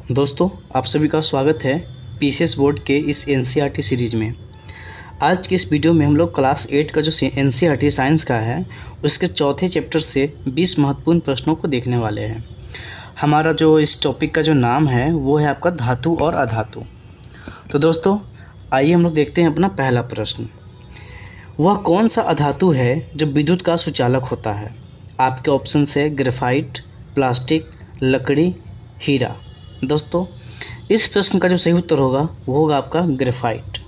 दोस्तों, आप सभी का स्वागत है पीसीएस बोर्ड के इस एनसीईआरटी सीरीज में। आज के इस वीडियो में हम लोग क्लास 8 का जो एनसीईआरटी साइंस का है उसके चौथे चैप्टर से 20 महत्वपूर्ण प्रश्नों को देखने वाले हैं। हमारा जो इस टॉपिक का जो नाम है वो है आपका धातु और अधातु। तो दोस्तों, आइए हम लोग देखते हैं अपना पहला प्रश्न। वह कौन सा अधातु है जो विद्युत का सुचालक होता है? आपके ऑप्शन है ग्रेफाइट, प्लास्टिक, लकड़ी, हीरा। दोस्तों, इस प्रश्न का जो सही उत्तर होगा वो होगा आपका ग्रेफाइट।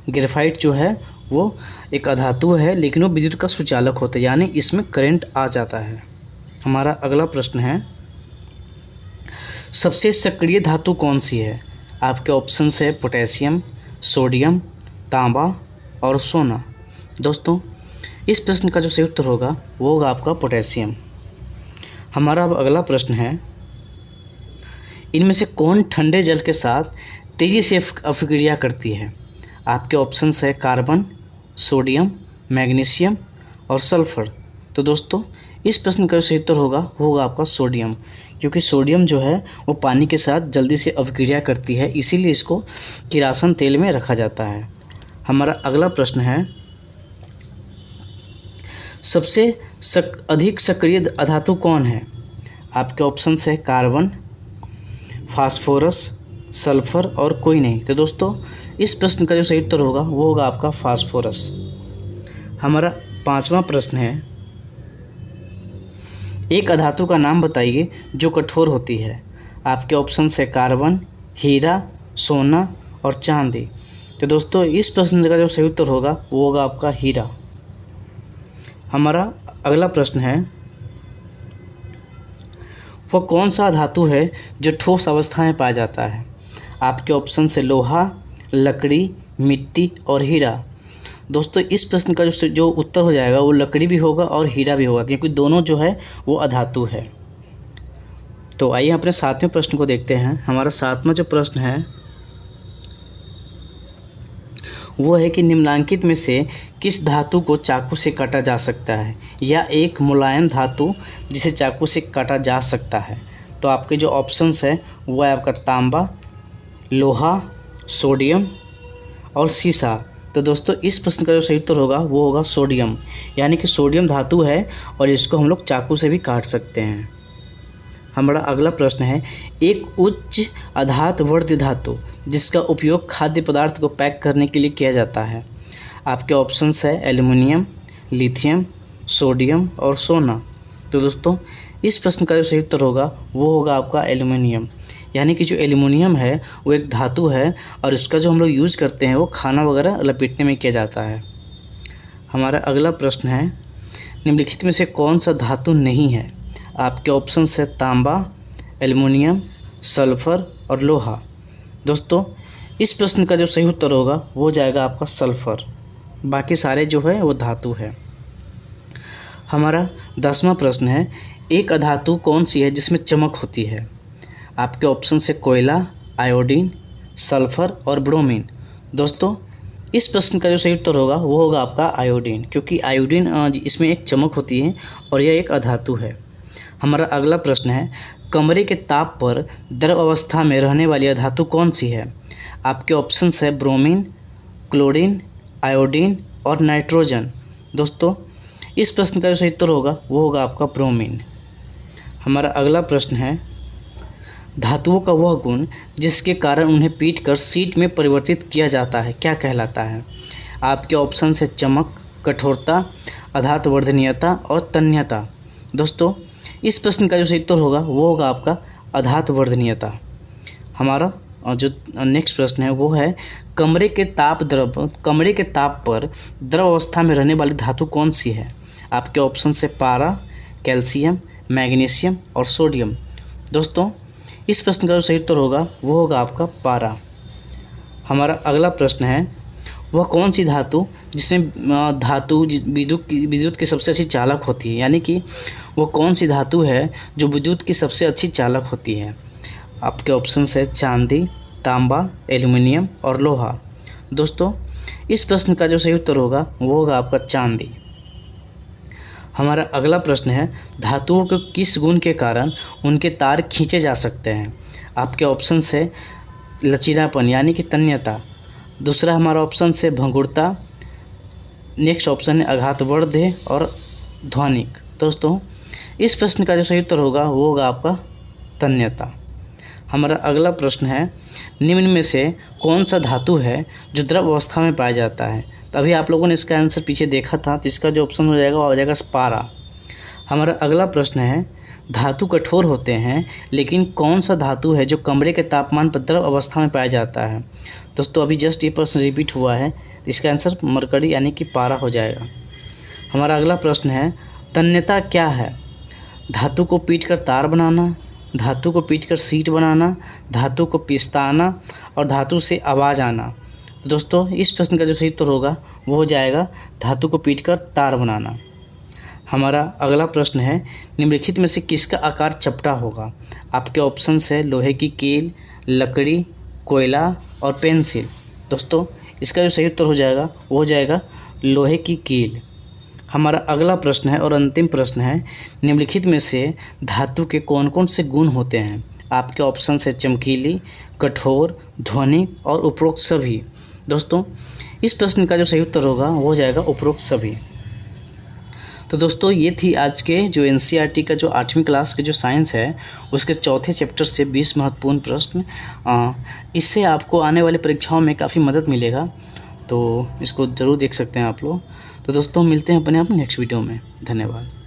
ग्रेफाइट जो है वो एक अधातु है, लेकिन वो विद्युत का सुचालक होता है, यानी इसमें करंट आ जाता है। हमारा अगला प्रश्न है, सबसे सक्रिय धातु कौन सी है? आपके ऑप्शन है पोटेशियम, सोडियम, तांबा और सोना। दोस्तों, इस प्रश्न का जो सही उत्तर होगा वो होगा आपका पोटेशियम। हमारा अब अगला प्रश्न है, इनमें से कौन ठंडे जल के साथ तेज़ी से अभिक्रिया करती है? आपके ऑप्शंस है कार्बन, सोडियम, मैग्नीशियम और सल्फर। तो दोस्तों, इस प्रश्न का जो सही उत्तर होगा वो होगा आपका सोडियम, क्योंकि सोडियम जो है वो पानी के साथ जल्दी से अभिक्रिया करती है, इसीलिए इसको किरासन तेल में रखा जाता है। हमारा अगला प्रश्न है, सबसे अधिक सक्रिय अधातु कौन है? आपके ऑप्शंस है कार्बन, फास्फोरस, सल्फर और कोई नहीं। तो दोस्तों, इस प्रश्न का जो सही उत्तर होगा वो होगा आपका फास्फोरस। हमारा पांचवा प्रश्न है, एक अधातु का नाम बताइए जो कठोर होती है। आपके ऑप्शन है कार्बन, हीरा, सोना और चांदी। तो दोस्तों, इस प्रश्न का जो सही उत्तर होगा वो होगा आपका हीरा। हमारा अगला प्रश्न है, वह कौन सा धातु है जो ठोस अवस्था में पाया जाता है? आपके ऑप्शन से लोहा, लकड़ी, मिट्टी और हीरा। दोस्तों, इस प्रश्न का जो उत्तर हो जाएगा वो लकड़ी भी होगा और हीरा भी होगा, क्योंकि दोनों जो है वो अधातु है। तो आइए अपने सातवें प्रश्न को देखते हैं। हमारा सातवां जो प्रश्न है वो है कि निम्नलिखित में से किस धातु को चाकू से काटा जा सकता है, या एक मुलायम धातु जिसे चाकू से काटा जा सकता है? तो आपके जो ऑप्शंस है वो है आपका तांबा, लोहा, सोडियम और सीसा। तो दोस्तों, इस प्रश्न का जो सही उत्तर होगा वो होगा सोडियम, यानी कि सोडियम धातु है और इसको हम लोग चाकू से भी काट सकते हैं। हमारा अगला प्रश्न है, एक उच्च आधात वर्धित धातु जिसका उपयोग खाद्य पदार्थ को पैक करने के लिए किया जाता है। आपके ऑप्शंस है एल्युमिनियम, लिथियम, सोडियम और सोना। तो दोस्तों, इस प्रश्न का जो सही उत्तर होगा वो होगा आपका एल्युमिनियम, यानी कि जो एल्युमिनियम है वो एक धातु है और इसका जो हम लोग यूज़ करते हैं वो खाना वगैरह लपेटने में किया जाता है। हमारा अगला प्रश्न है, निम्नलिखित में से कौन सा धातु नहीं है? आपके ऑप्शन है तांबा, एल्युमिनियम, सल्फर और लोहा। दोस्तों, इस प्रश्न का जो सही उत्तर होगा वो हो जाएगा आपका सल्फर, बाकी सारे जो है वो धातु है। हमारा 10वां प्रश्न है, एक अधातु कौन सी है जिसमें चमक होती है? आपके ऑप्शन है कोयला, आयोडीन, सल्फर और ब्रोमीन। दोस्तों, इस प्रश्न का जो सही उत्तर होगा वो होगा आपका आयोडीन, क्योंकि आयोडीन इसमें एक चमक होती है और यह एक अधातु है। हमारा अगला प्रश्न है, कमरे के ताप पर द्रव अवस्था में रहने वाली अधातु कौन सी है? आपके ऑप्शंस है ब्रोमीन, क्लोरीन, आयोडीन और नाइट्रोजन। दोस्तों, इस प्रश्न का जो सही उत्तर होगा वो होगा आपका ब्रोमीन। हमारा अगला प्रश्न है, धातुओं का वह गुण जिसके कारण उन्हें पीटकर शीट में परिवर्तित किया जाता है क्या कहलाता है? आपके ऑप्शन है चमक, कठोरता, आधात वर्धनीयता और तन्यता। दोस्तों, इस प्रश्न का जो सही उत्तर होगा वो होगा आपका आधात वर्धनीयता। हमारा जो नेक्स्ट प्रश्न है वो है, कमरे के ताप पर द्रव अवस्था में रहने वाली धातु कौन सी है? आपके ऑप्शन है पारा, कैल्शियम, मैग्नीशियम और सोडियम। दोस्तों, इस प्रश्न का जो सही उत्तर होगा वो होगा आपका पारा। हमारा अगला प्रश्न है, वह कौन सी धातु जिसमें विद्युत की सबसे अच्छी चालक होती है, यानी कि वो कौन सी धातु है जो विद्युत की सबसे अच्छी चालक होती है? आपके ऑप्शन है चांदी, तांबा, एल्युमिनियम और लोहा। दोस्तों, इस प्रश्न का जो सही उत्तर होगा वो होगा आपका चांदी। हमारा अगला प्रश्न है धातुओं के किस गुण के कारण उनके तार खींचे जा सकते हैं। आपके ऑप्शन है लचीलापन यानी कि तन्यता, दूसरा हमारा ऑप्शन है भंगुरता, नेक्स्ट ऑप्शन है आघातवर्ध और ध्वनिक। दोस्तों इस प्रश्न का जो सही उत्तर होगा वो होगा आपका तन्यता। हमारा अगला प्रश्न है निम्न में से कौन सा धातु है जो द्रव अवस्था में पाया जाता है। तो अभी आप लोगों ने इसका आंसर पीछे देखा था, तो इसका जो ऑप्शन हो जाएगा वो हो जाएगा पारा। हमारा अगला प्रश्न है धातु कठोर होते हैं लेकिन कौन सा धातु है जो कमरे के तापमान पर द्रव अवस्था में पाया जाता है। दोस्तों अभी जस्ट ये प्रश्न रिपीट हुआ है, तो इसका आंसर मरकरी यानी कि पारा हो जाएगा। हमारा अगला प्रश्न है तन्यता क्या है। धातु को पीटकर तार बनाना, धातु को पीटकर सीट बनाना, धातु को पिसताना और धातु से आवाज़ आना। तो दोस्तों इस प्रश्न का जो सही उत्तर होगा वो हो जाएगा धातु को पीटकर तार बनाना। हमारा अगला प्रश्न है निम्नलिखित में से किसका आकार चपटा होगा। आपके ऑप्शंस है लोहे की कील, लकड़ी, कोयला और पेंसिल। दोस्तों इसका जो सही उत्तर हो जाएगा वो हो जाएगा लोहे की कील। हमारा अगला प्रश्न है और अंतिम प्रश्न है निम्नलिखित में से धातु के कौन कौन से गुण होते हैं। आपके ऑप्शन है चमकीली, कठोर, ध्वनिक और उपरोक्त सभी। दोस्तों इस प्रश्न का जो सही उत्तर होगा वो हो जाएगा उपरोक्त सभी। तो दोस्तों ये थी आज के जो एनसीईआरटी का जो 8वीं क्लास के जो साइंस है उसके चौथे चैप्टर से 20 महत्वपूर्ण प्रश्न। इससे आपको आने वाले परीक्षाओं में काफ़ी मदद मिलेगा, तो इसको ज़रूर देख सकते हैं आप लोग। तो दोस्तों मिलते हैं अपने नेक्स्ट वीडियो में। धन्यवाद।